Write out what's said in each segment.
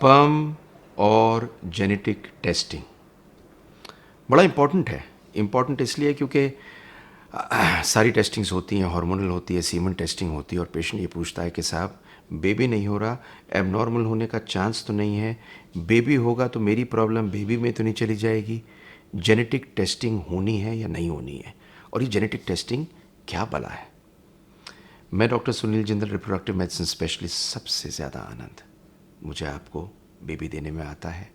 Sperm और genetic testing बड़ा important है। इम्पॉर्टेंट इसलिए क्योंकि सारी टेस्टिंग्स होती हैं, हार्मोनल होती है, सीमन टेस्टिंग होती है, और पेशेंट ये पूछता है कि साहब बेबी नहीं हो रहा, एबनॉर्मल होने का चांस तो नहीं है, बेबी होगा तो मेरी प्रॉब्लम बेबी में तो नहीं चली जाएगी, जेनेटिक टेस्टिंग होनी है या नहीं होनी है, और ये जेनेटिक टेस्टिंग क्या भला है। मैं doctor Sunil Jindal, reproductive medicine specialist. सबसे ज़्यादा आनंद मुझे आपको बेबी देने में आता है।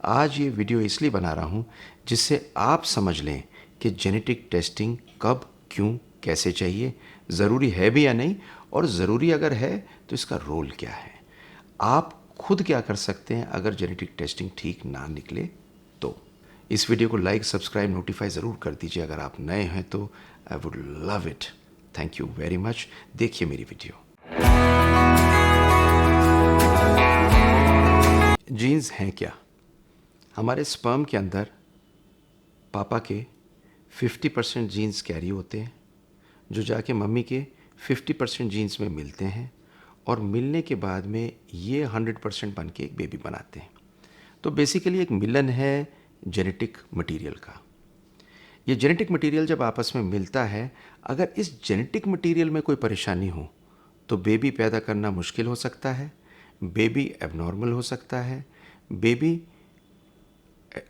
आज ये वीडियो इसलिए बना रहा हूँ जिससे आप समझ लें कि जेनेटिक टेस्टिंग कब, क्यों, कैसे चाहिए, ज़रूरी है भी या नहीं, और ज़रूरी अगर है तो इसका रोल क्या है, आप खुद क्या कर सकते हैं अगर जेनेटिक टेस्टिंग ठीक ना निकले तो। इस वीडियो को लाइक, सब्सक्राइब, नोटिफाई ज़रूर कर दीजिए अगर आप नए हैं तो। आई would love it. Thank you very much. देखिए मेरी वीडियो। जीन्स हैं क्या? हमारे स्पर्म के अंदर पापा के 50% जीन्स कैरी होते हैं, जो जाके मम्मी के 50% जीन्स में मिलते हैं, और मिलने के बाद में ये 100% बन के एक बेबी बनाते हैं। तो बेसिकली एक मिलन है जेनेटिक मटेरियल का। ये जेनेटिक मटेरियल जब आपस में मिलता है, अगर इस जेनेटिक मटेरियल में कोई परेशानी हो तो बेबी पैदा करना मुश्किल हो सकता है, बेबी एबनॉर्मल हो सकता है, बेबी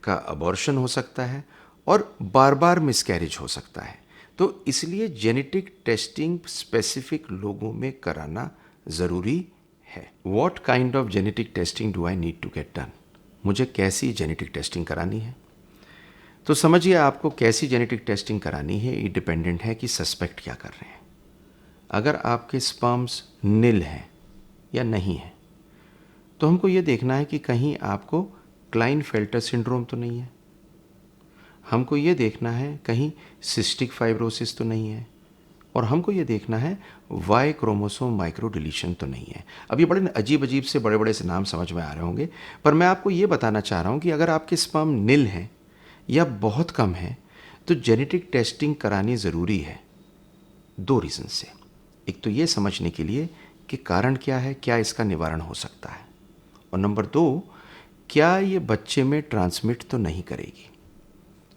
का अबॉर्शन हो सकता है, और बार बार मिसकैरेज हो सकता है। तो इसलिए जेनेटिक टेस्टिंग स्पेसिफिक लोगों में कराना ज़रूरी है। What kind of genetic testing do I need to get done? मुझे कैसी जेनेटिक टेस्टिंग करानी है? तो समझिए, आपको कैसी जेनेटिक टेस्टिंग करानी है ये डिपेंडेंट है कि सस्पेक्ट क्या कर रहे हैं। अगर आपके स्पर्म्स नील हैं या नहीं है, तो हमको ये देखना है कि कहीं आपको क्लाइनफेल्टर सिंड्रोम तो नहीं है, हमको ये देखना है कहीं सिस्टिक फाइब्रोसिस तो नहीं है, और हमको ये देखना है वाई क्रोमोसोम माइक्रो डिलीशन तो नहीं है। अब ये बड़े अजीब अजीब से बड़े बड़े से नाम समझ में आ रहे होंगे, पर मैं आपको ये बताना चाह रहा हूँ कि अगर आपके स्पर्म नील हैं या बहुत कम है तो जेनेटिक टेस्टिंग करानी ज़रूरी है। 2 रीज़न से। एक तो ये समझने के लिए कि कारण क्या है, क्या इसका निवारण हो सकता है, और नंबर 2, क्या ये बच्चे में ट्रांसमिट तो नहीं करेगी।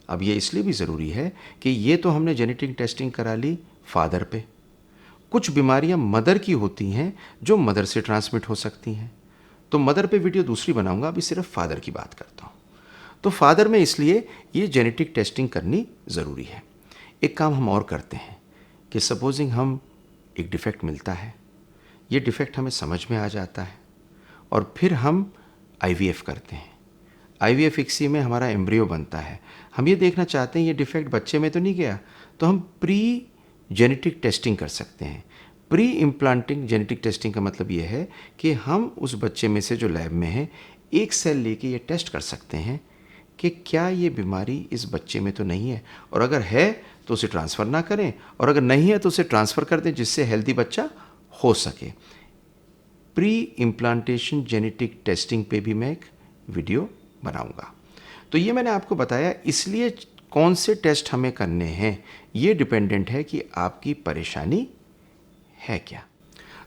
अब ये इसलिए भी ज़रूरी है कि ये तो हमने जेनेटिक टेस्टिंग करा ली फादर पे। कुछ बीमारियां मदर की होती हैं जो मदर से ट्रांसमिट हो सकती हैं, तो मदर पे वीडियो दूसरी बनाऊंगा, अभी सिर्फ फादर की बात करता हूँ। तो फादर में इसलिए ये जेनेटिक टेस्टिंग करनी ज़रूरी है। एक काम हम और करते हैं कि सपोजिंग हम एक डिफेक्ट मिलता है, ये डिफेक्ट हमें समझ में आ जाता है, और फिर हम आईवीएफ करते हैं। आईवीएफ इक्सी में हमारा एम्ब्रियो बनता है। हम ये देखना चाहते हैं ये डिफेक्ट बच्चे में तो नहीं गया, तो हम प्री जेनेटिक टेस्टिंग कर सकते हैं। प्री इम्प्लांटिंग जेनेटिक टेस्टिंग का मतलब ये है कि हम उस बच्चे में से जो लैब में है एक सेल लेके ये टेस्ट कर सकते हैं कि क्या ये बीमारी इस बच्चे में तो नहीं है, और अगर है तो उसे ट्रांसफ़र ना करें, और अगर नहीं है तो उसे ट्रांसफ़र कर दें जिससे हेल्दी बच्चा हो सके। प्री इम्प्लांटेशन जेनेटिक टेस्टिंग पे भी मैं एक वीडियो बनाऊंगा। तो ये मैंने आपको बताया, इसलिए कौन से टेस्ट हमें करने हैं ये डिपेंडेंट है कि आपकी परेशानी है क्या।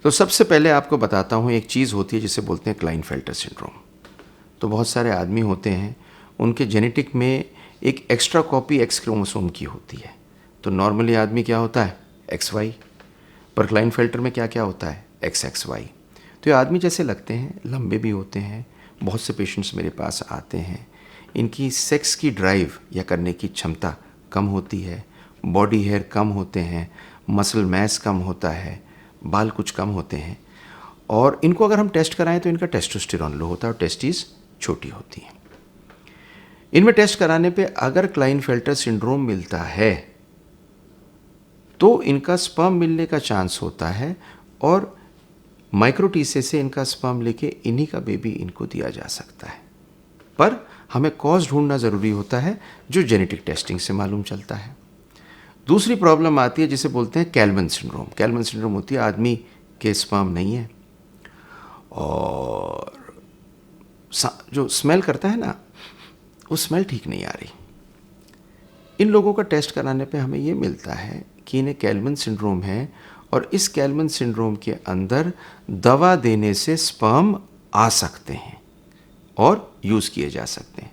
तो सबसे पहले आपको बताता हूँ, एक चीज़ होती है जिसे बोलते हैं क्लाइनफेल्टर सिंड्रोम। तो बहुत सारे आदमी होते हैं, उनके जेनेटिक में एक एक्स्ट्रा कॉपी एक्स क्रोमोसोम की होती है। तो नॉर्मली आदमी क्या होता है, XY, पर क्लाइनफेल्टर में क्या क्या होता है, XXY। तो ये आदमी जैसे लगते हैं, लंबे भी होते हैं। बहुत से पेशेंट्स मेरे पास आते हैं, इनकी सेक्स की ड्राइव या करने की क्षमता कम होती है, बॉडी हेयर कम होते हैं, मसल मैस कम होता है, बाल कुछ कम होते हैं, और इनको अगर हम टेस्ट कराएं तो इनका टेस्टोस्टेरोन लो होता है और टेस्टिस छोटी होती हैं। इनमें टेस्ट कराने पे अगर क्लाइनफेल्टर सिंड्रोम मिलता है तो इनका स्पर्म मिलने का चांस होता है, और माइक्रोटीसे से इनका स्पर्म लेके इन्हीं का बेबी इनको दिया जा सकता है। पर हमें कॉज ढूंढना ज़रूरी होता है जो जेनेटिक टेस्टिंग से मालूम चलता है। दूसरी प्रॉब्लम आती है जिसे बोलते हैं कैल्मन सिंड्रोम। कैल्मन सिंड्रोम होती है आदमी के स्पर्म नहीं है, और जो स्मेल करता है ना, वो स्मेल ठीक नहीं आ रही। इन लोगों का टेस्ट कराने पे हमें ये मिलता है कि इन्हें कैल्मन सिंड्रोम है, और इस कैल्मन सिंड्रोम के अंदर दवा देने से स्पर्म आ सकते हैं। और यूज़ किए जा सकते हैं।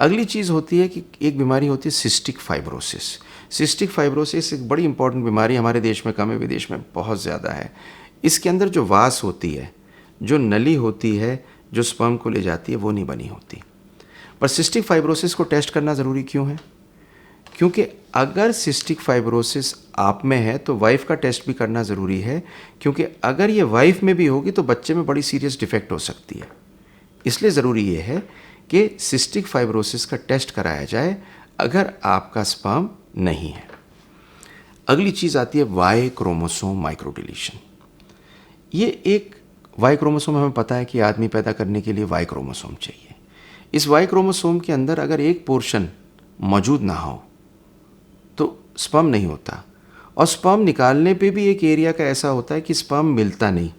अगली चीज़ होती है कि एक बीमारी होती है सिस्टिक फाइब्रोसिस। सिस्टिक फाइब्रोसिस एक बड़ी इंपॉर्टेंट बीमारी, हमारे देश में कम है, विदेश में बहुत ज़्यादा है। इसके अंदर जो वास होती है, जो नली होती है जो स्पर्म को ले जाती है, वो नहीं बनी होती। पर सिस्टिक फाइब्रोसिस को टेस्ट करना ज़रूरी क्यों है? क्योंकि अगर सिस्टिक फाइब्रोसिस आप में है तो वाइफ का टेस्ट भी करना ज़रूरी है, क्योंकि अगर ये वाइफ में भी होगी तो बच्चे में बड़ी सीरियस डिफेक्ट हो सकती है। इसलिए ज़रूरी ये है कि सिस्टिक फाइब्रोसिस का टेस्ट कराया जाए अगर आपका स्पर्म नहीं है। अगली चीज़ आती है वाई क्रोमोसोम माइक्रोडिलीशन। ये एक वाई क्रोमोसोम, हमें पता है कि आदमी पैदा करने के लिए वाई क्रोमोसोम चाहिए। इस वाई क्रोमोसोम के अंदर अगर एक पोर्शन मौजूद ना हो तो स्पर्म नहीं होता, और स्पर्म निकालने पे भी एक एरिया का ऐसा होता है कि स्पर्म मिलता नहीं।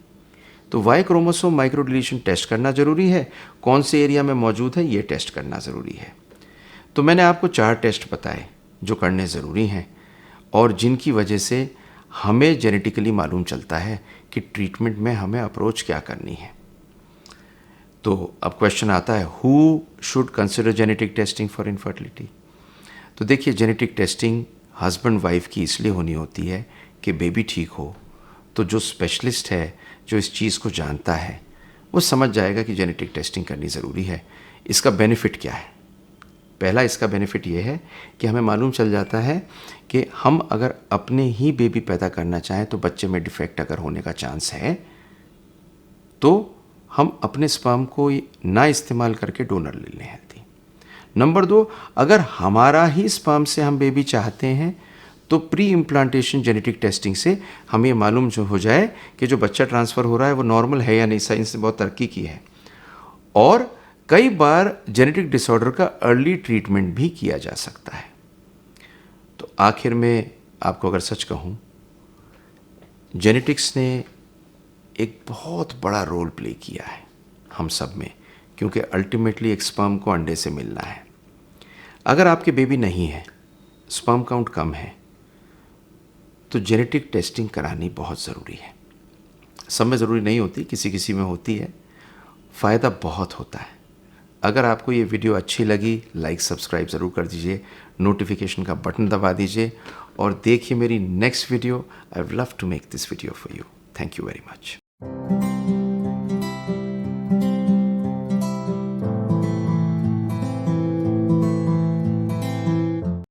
तो वाई क्रोमोसोम माइक्रोडिलीशन टेस्ट करना ज़रूरी है। कौन से एरिया में मौजूद है ये टेस्ट करना ज़रूरी है। तो मैंने आपको 4 टेस्ट बताए जो करने ज़रूरी हैं और जिनकी वजह से हमें जेनेटिकली मालूम चलता है कि ट्रीटमेंट में हमें अप्रोच क्या करनी है। तो अब क्वेश्चन आता है, who should consider genetic testing for infertility? तो देखिए, जेनेटिक टेस्टिंग हस्बैंड वाइफ की इसलिए होनी होती है कि बेबी ठीक हो। तो जो स्पेशलिस्ट है, जो इस चीज़ को जानता है, वो समझ जाएगा कि जेनेटिक टेस्टिंग करनी ज़रूरी है। इसका बेनिफिट क्या है? पहला इसका बेनिफिट ये है कि हमें मालूम चल जाता है कि हम अगर अपने ही बेबी पैदा करना चाहें तो बच्चे में डिफेक्ट अगर होने का चांस है तो हम अपने स्पर्म को ना इस्तेमाल करके डोनर ले लें हेल्दी। नंबर 2, अगर हमारा ही स्पर्म से हम बेबी चाहते हैं तो प्री इम्प्लांटेशन जेनेटिक टेस्टिंग से हमें ये मालूम जो हो जाए कि जो बच्चा ट्रांसफ़र हो रहा है वो नॉर्मल है या नहीं। साइंस ने बहुत तरक्की की है और कई बार जेनेटिक डिसऑर्डर का अर्ली ट्रीटमेंट भी किया जा सकता है। तो आखिर में आपको अगर सच कहूँ, जेनेटिक्स ने एक बहुत बड़ा रोल प्ले किया है हम सब में, क्योंकि अल्टीमेटली एक स्पर्म को अंडे से मिलना है। अगर आपके बेबी नहीं है, स्पर्म काउंट कम है, तो जेनेटिक टेस्टिंग करानी बहुत ज़रूरी है। सब में ज़रूरी नहीं होती, किसी किसी में होती है। फ़ायदा बहुत होता है। अगर आपको ये वीडियो अच्छी लगी, लाइक सब्सक्राइब ज़रूर कर दीजिए, नोटिफिकेशन का बटन दबा दीजिए और देखिए मेरी next video. I would love to make this video for you. Thank you very much.